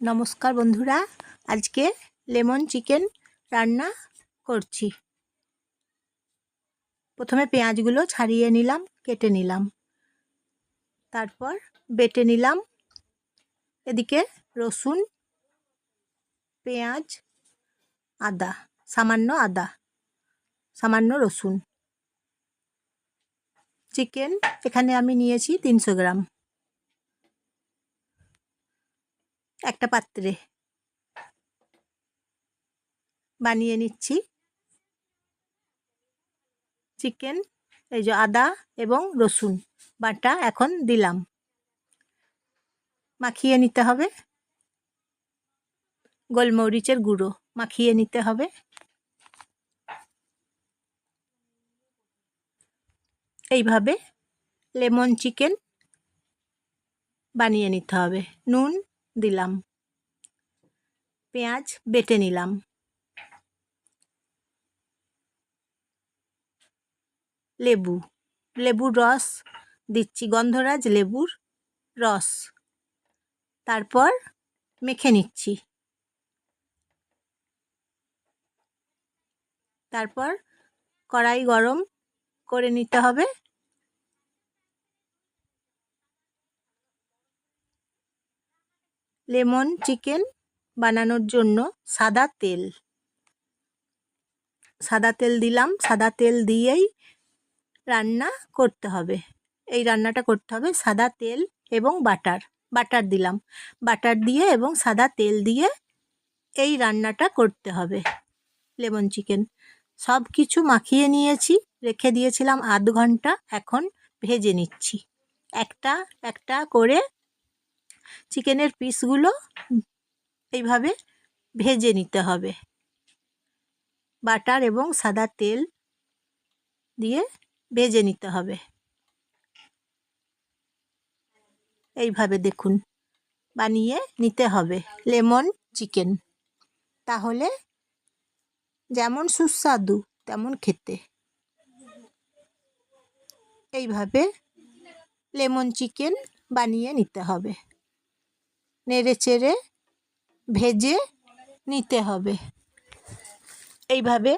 নমস্কার বন্ধুরা, আজকে লেমন চিকেন রান্না করছি। প্রথমে পেঁয়াজগুলো ছাড়িয়ে নিলাম, কেটে নিলাম, তারপর বেটে নিলাম। এদিকে রসুন, পেঁয়াজ, আদা, সামান্য রসুন। চিকেন এখানে আমি নিয়েছি 300 গ্রাম। একটা পাত্রে বানিয়ে নিচ্ছি চিকেন। এই যে আদা এবং রসুন বাটা এখন দিলাম, মাখিয়ে নিতে হবে। গোলমরিচের গুঁড়ো মাখিয়ে নিতে হবে। এইভাবে লেমন চিকেন বানিয়ে নিতে হবে। নুন দিলাম, পেঁয়াজ বেটে নিলাম, লেবুর রস দিচ্ছি, গন্ধরাজ লেবুর রস। তারপর মেখে নিচ্ছি। তারপর কড়াই গরম করে নিতে হবে। লেমন চিকেন বানানোর জন্য সাদা তেল দিলাম। সাদা তেল দিয়েই রান্না করতে হবে। এই রান্নাটা করতে হবে সাদা তেল এবং বাটার দিলাম। বাটার দিয়ে এবং সাদা তেল দিয়ে এই রান্নাটা করতে হবে। লেমন চিকেন সব কিছু মাখিয়ে নিয়েছি, রেখে দিয়েছিলাম আধ ঘন্টা। এখন ভেজে নিচ্ছি একটা একটা করে। চিকেনের পিসগুলো এইভাবে ভেজে নিতে হবে। বাটার এবং সাদা তেল দিয়ে ভেজে নিতে হবে। এইভাবে দেখুন বানিয়ে নিতে হবে লেমন চিকেন। তাহলে যেমন সুস্বাদু তেমন খেতে। এইভাবে লেমন চিকেন বানিয়ে নিতে হবে। নেড়ে চেড়ে ভেজে নিতে হবে। এইভাবে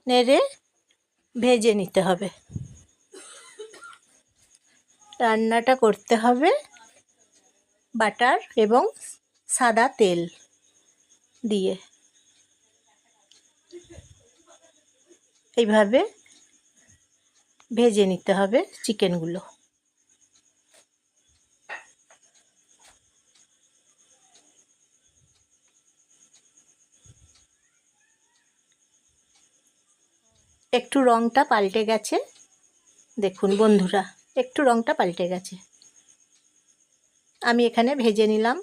নেড়ে ভেজে নিতে হবে। রান্নাটা করতে হবে বাটার এবং সাদা তেল দিয়ে। এইভাবে ভেজে নিতে হবে চিকেনগুলো। একটু রঙটা পাল্টে গেছে, দেখুন বন্ধুরা, একটু রঙটা পাল্টে গেছে। আমি এখানে ভেজে নিলাম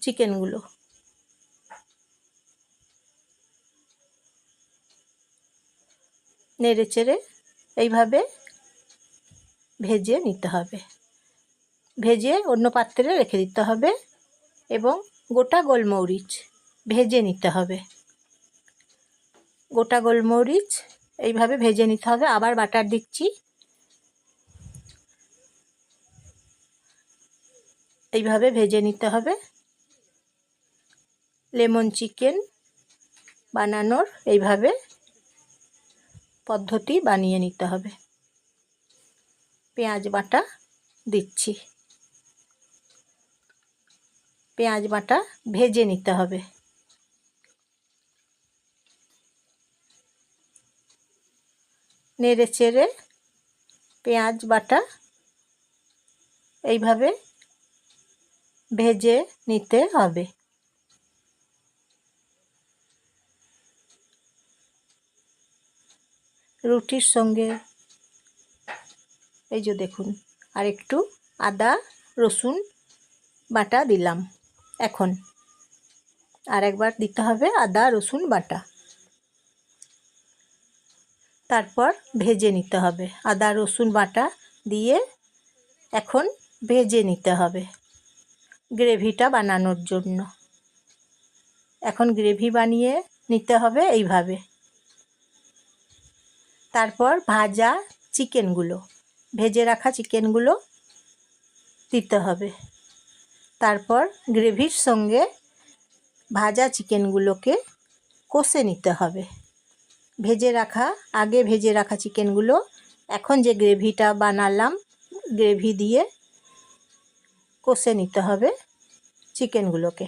চিকেনগুলো। নেড়ে চেড়ে এইভাবে ভেজে নিতে হবে। ভেজে অন্য পাত্রে রেখে দিতে হবে এবং গোটা গোলমরিচ ভেজে নিতে হবে। গোটা গোলমরিচ এইভাবে ভেজে নিতে হবে। আবার বাটার দিচ্ছি। এইভাবে ভেজে নিতে হবে। লেমন চিকেন বানানোর এইভাবে পদ্ধতি বানিয়ে নিতে হবে। পেঁয়াজ বাটা দিচ্ছি। পেঁয়াজ বাটা ভেজে নিতে হবে। নেড়ে চেড়ে পেঁয়াজ বাটা এইভাবে ভেজে নিতে হবে। রুটির সঙ্গে এই যে দেখুন, আর একটু আদা রসুন বাটা দিলাম। এখন আর একবার দিতে হবে আদা রসুন বাটা। তারপর ভেজে নিতে হবে। আদা রসুন বাটা দিয়ে এখন ভেজে নিতে হবে গ্রেভিটা বানানোর জন্য। এখন গ্রেভি বানিয়ে নিতে হবে এইভাবে। তারপর ভাজা চিকেনগুলো ভেজে রাখা চিকেনগুলো দিতে হবে। তারপর গ্রেভির সঙ্গে ভাজা চিকেনগুলোকে কষে নিতে হবে। আগে ভেজে রাখা চিকেনগুলো এখন যে গ্রেভিটা বানালাম গ্রেভি দিয়ে কষে নিতে হবে চিকেনগুলোকে,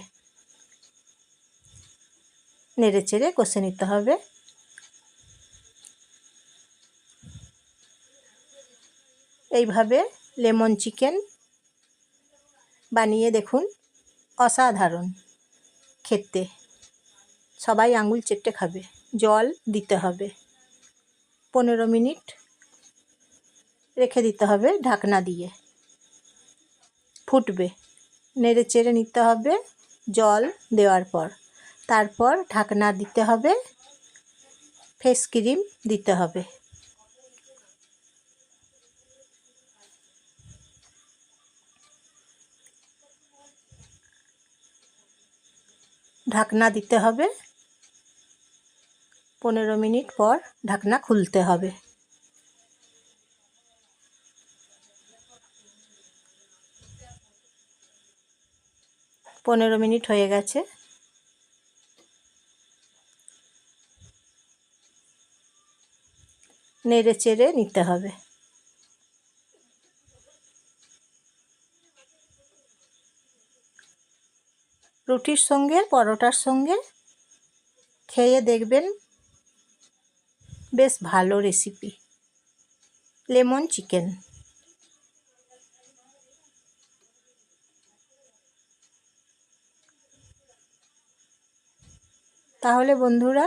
নেড়ে চেড়ে কষে নিতে হবে। এইভাবে লেমন চিকেন বানিয়ে দেখুন, অসাধারণ খেতে, সবাই আঙুল চেটে খাবে। জল দিতে হবে, 15 মিনিট রেখে দিতে হবে ঢাকনা দিয়ে, ফুটবে, নেড়ে চেড়ে নিতে হবে জল দেওয়ার পর। তারপর ঢাকনা দিতে হবে, ফ্রেশ ক্রিম দিতে হবে। ঢাকনা দিতে হবে, 15 মিনিট পর ঢাকনা খুলতে হবে। পনেরো মিনিট হয়ে গেছে। নেড়ে চেড়ে নিতে হবে। রুটির সঙ্গে পরোটার সঙ্গে খেয়ে দেখবেন, বেশ ভালো রেসিপি লেমন চিকেন। তাহলে বন্ধুরা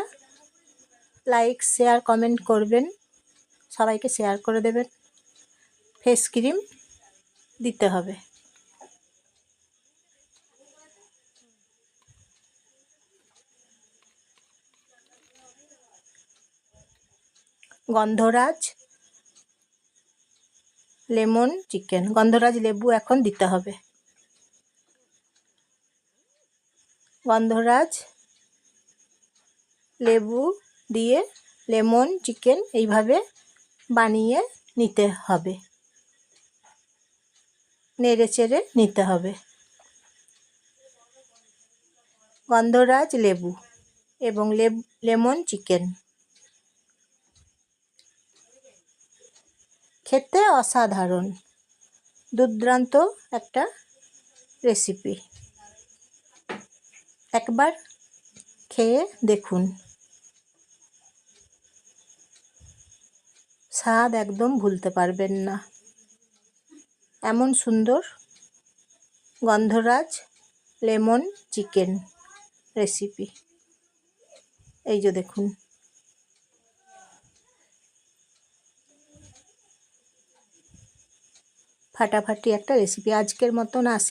লাইক শেয়ার কমেন্ট করবেন, সবাইকে শেয়ার করে দেবেন। ফেস ক্রিম দিতে হবে। গন্ধরাজ লেমন চিকেন, গন্ধরাজ লেবু এখন দিতে হবে। গন্ধরাজ লেবু দিয়ে লেমন চিকেন এইভাবে বানিয়ে নিতে হবে, নেড়ে চেড়ে নিতে হবে। গন্ধরাজ লেবু এবং লেমন চিকেন খেতে অসাধারণ, দুর্দান্ত একটা রেসিপি। একবার খেয়ে দেখুন, স্বাদ একদম ভুলতে পারবেন না। এমন সুন্দর গন্ধরাজ লেমন চিকেন রেসিপি, এই যে দেখুন। ফাটাফাটি একটা রেসিপি। আজকের মতন